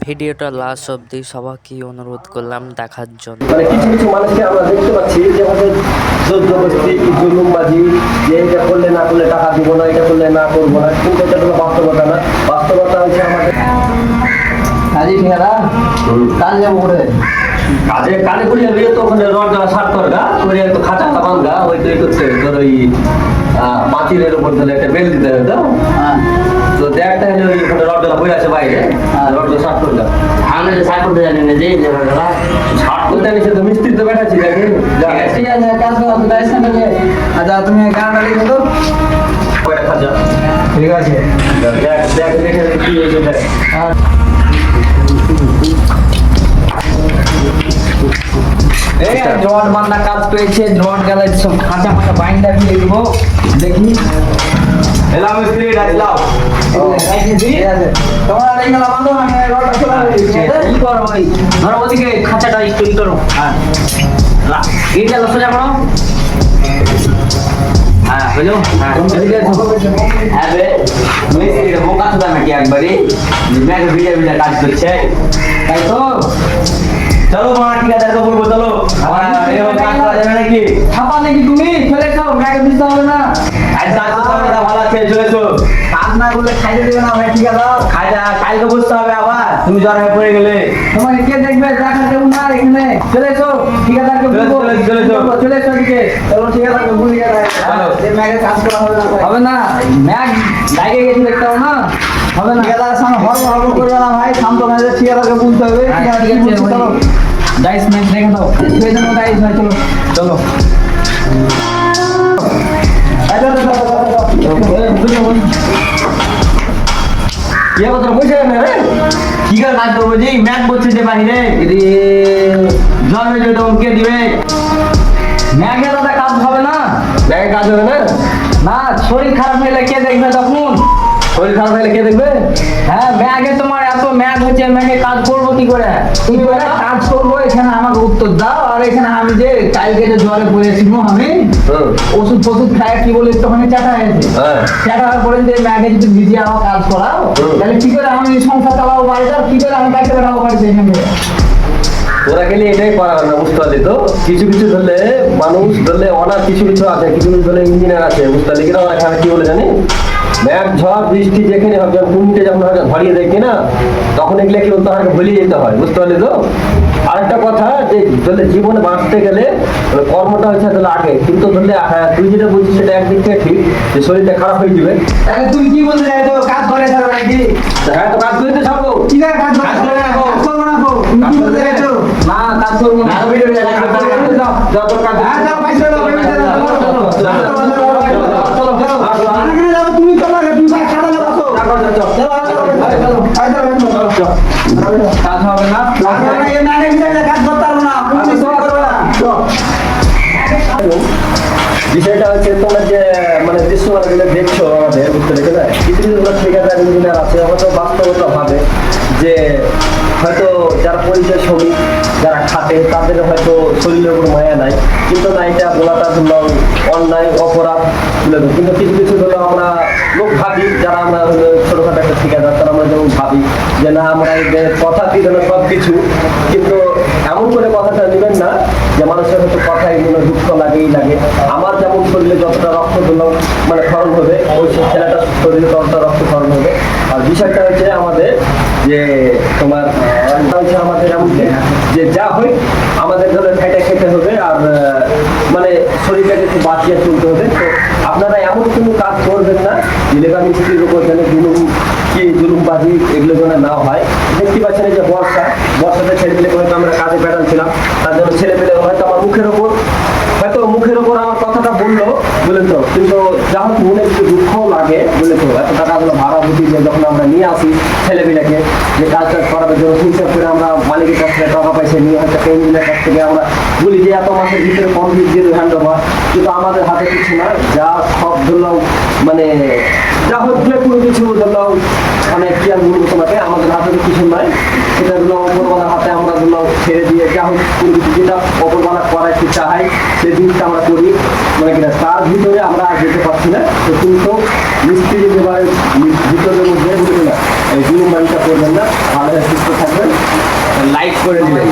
ভিডিওটা লাস্ট অব্দি সবাইকে অনুরোধ করলাম দেখার জন্য। মানে কিছু কিছু মানুষকে আমরা দেখতে পাচ্ছি যে আমাদের জোর জবরদস্তি জুলুমবাজি, যে এটা করলে না করলে টাকা দিব না, এটা করলে না করবো না, কিন্তু এটা কোনো বাস্তবতা না। বাস্তবতা হচ্ছে আমাদের কাজে ঠিকাদা কাজ যাবো করে কাজে কালে করে যাবে তো ওখানে রড দেওয়া সার করগা করে একটু খাঁচা ভাঙগা ওই তো করতে তোর ওই পাঁচিলের উপর ধরে একটা বেল দিতে হবে তো তো দেখটা হলে ওই ওখানে রড দেওয়া বই আছে বাইরে রড দেওয়া সার করগা আমরা যে সার করতে জানি না যে সার করতে নিচে তো মিস্ত্রি তো বেঠাচ্ছি দেখে ঠিক আছে কাজ করো তো গাইস না বলে আচ্ছা তুমি গানটা লিখে দাও কয়টা খাঁচা ঠিক আছে দেখ দেখ দেখে কি হয়েছে দেখ রড বান্ধা কাজ পেয়েছে রড গেলে সব খাঁচা মাথা বাইন্ডার দিয়ে দিব দেখি এলাম মিস্ত্রি ডাকলাম তোমার এই গেলা বান্ধব আমি রডটা খোলা কি করো ভাই ধরো ওদিকে খাঁচাটা একটু ই করো হ্যাঁ এইটা সোজা করো হ্যাঁ হলো হ্যাঁ হ্যাঁ বে মিস্ত্রিটা বোকা তো নাকি একবারই ম্যাগ ভিডিও ভিডিও কাজ করছে তাই তো চলো মা ঠিক আছে তো বলবো চলো এরকম কাজ করা যাবে নাকি ছাপা নাকি তুমি ফেলে খাও ম্যাগ দিতে হবে না আচ্ছা আচ্ছা তোমরা ভালো আছে চলেছো কাজ না করলে খাইতে দেবে না ভাই ঠিক আছে খাইটা কালকে বুঝতে হবে আবার তুমি জ্বর হয়ে পড়ে গেলে তোমাকে কে দেখবে দেখা কেউ না এখানে চলে এসো ঠিকাদারকে বলবো চলে এসো। চলে এসো এদিকে চলো ঠিকাদারকে বলি যে ম্যাগে কাজ করা হবে না ম্যাগ লাগে গেছে দেখতে হবে না হবে না ঠিকাদারের সামনে হরব হরব করবে না ভাই শান্ত মেজাজে ঠিকাদারকে বলতে হবে ঠিক আছে চলো ডাইস ম্যাচ দেখে দাও সেই জন্য ডাইস ভাই চলো চলো কি কথা বুঝে না রে কি করে কাজ করবো যে ম্যাচ বলছে যে বাহিরে জ্বর হয়ে যাবে তখন কে দিবে ম্যাগে দাদা কাজ হবে না ব্যাগে কাজ হবে না না শরীর খারাপ হলে কে দেখবে তখন শরীর খারাপ হলে কে দেখবে হ্যাঁ ম্যাগে তোমার এত ম্যাগ হচ্ছে ম্যাগে কাজ করবো কি করে তুমি বলে কাজ করবো এখানে আমাকে উত্তর দাও আর এখানে আমি যে কালকে যে জ্বরে পড়েছিল আমি ওষুধ ফষুধ খাই কি বলে একটুখানি চাটা হয়েছে চাটা হওয়ার পরে যে ম্যাগে যদি ভিজিয়ে আমার কাজ করাও তাহলে কি করে আমি সংসার চালাবো বাড়িতে আর কি করে আমি বাইকে বেড়াবো বাড়িতে এখানে ওরা গেলে এটাই করা হয় না বুঝতে পারলি তো কিছু কিছু ধরলে মানুষ ধরলে অনার কিছু কিছু আছে কিছু কিছু ধরলে ইঞ্জিনিয়ার আছে বুঝতে পারলি কিনা এখানে কি বলে জানি ম্যাঘ ঝড় বৃষ্টি যেখানে হবে যখন কুমিটে যখন ধরিয়ে দেয় কিনা তখন এগুলো কি বলতে হয় ভুলিয়ে যেতে হয় বুঝতে পারলি তো আরেকটা কথা যে ধরলে জীবনে বাঁচতে গেলে কর্মটা হচ্ছে তাহলে আগে কিন্তু ধরলে তুই যেটা বলছিস সেটা একদিক থেকে ঠিক যে শরীরটা খারাপ হয়ে যাবে তাহলে তুমি কি বলতে চাইছো কাজ করে ছাড়বে নাকি হ্যাঁ তো কাজ করতে ছাড়বো কি করে কাজ করে রাখো কাজ করবো না গো তুমি কি বলতে চাইছো না কাজ করবো না যত কাজ হ্যাঁ যাও পয়সা দাও পেমেন্ট দাও চলো চলো চলো আগে যাও তুমি চলো আগে তুমি খাতা দাও কাজ হবে না কাজ করতে পারবো না বিষয়টা হচ্ছে তোমরা যে মানে দৃশ্যমানগুলো দেখছো আমাদের বুঝতে পেরেছো না কিছু কিছু ঠিকাদার ইঞ্জিনিয়ার আছে হয়তো বাস্তবতা ভাবে যে হয়তো যারা পরিচয় শ্রমিক যারা খাটে তাদের হয়তো শরীরের উপর মায়া নাই কিন্তু না এটা বলাটা ধরলাম অন্যায় অপরাধ কিন্তু কিছু কিছু ধরো আমরা লোক ভাবি যারা আমরা ছোটখাটো একটা ঠিকাদার তারা আমরা যেমন ভাবি যে না আমরা এদের কথা দিই যেন সব কিছু কিন্তু এমন করে কথাটা নেবেন না যে মানুষের হয়তো কথাই মনে দুঃখ লাগেই লাগে আমার যেমন শরীরে যতটা রক্ত ধরলাম মানে ক্ষরণ হবে ওই ছেলেটা শরীরে ততটা রক্ত ক্ষরণ হবে আর বিষয়টা হচ্ছে আমাদের যে তোমার হচ্ছে আমাদের এমন যে যা হয় আমাদের ধরে খাইটা খেতে হবে আর মানে শরীরটাকে একটু বাঁচিয়ে চলতে হবে তো আপনারা এমন কোনো কাজ করবেন না যে লেবার মিস্ত্রির উপর যেন জুলুমবাজি এগুলো যেন না হয় দেখতে পাচ্ছেন এই যে বর্ষাতে ছেলেপেলে হয়তো আমরা কাজে বেড়াচ্ছিলাম তার জন্য ছেলেপেলে হয়তো আমার মুখের ওপর আমার কথাটা বললো বলে তো কিন্তু যা হোক মনে একটু দুঃখ লাগে বলে তো এত টাকাগুলো ভাড়া বুঝি যে যখন আমরা নিয়ে আসি ছেলেমেয়েকে যে কাজ করানোর জন্য হিসাব করে আমরা মালিকের কাছ থেকে টাকা পয়সা নিয়ে হয়তো ইঞ্জিনিয়ার কাছ থেকে আমরা বলি যে এত মাসের ভিতরে কমপ্লিট দিয়ে হ্যান্ড ওভার কিন্তু আমাদের হাতে কিছু না যা সব ধরলাম মানে যা হোক কোনো কিছু ধরলাম মানে কি আর বলবো তোমাকে আমাদের আমাদের হাতে তো কিছু নাই, সেটা জন্য অপরবেলার হাতে আমরা জন্য ছেড়ে দিয়ে যা হোক যেটা অপরবেলা করাইতে চাই সেই জিনিসটা আমরা করি, মানে কিনা তার ভিতরে আমরা আর যেতে পারছি না। তো কিন্তু মিস্ত্রি এবারে ভিতরের মধ্যে বুঝলি না এই নিয়ম মানিটা করবেন না, ভালো সুস্থ থাকবেন, লাইক করে দিবেন।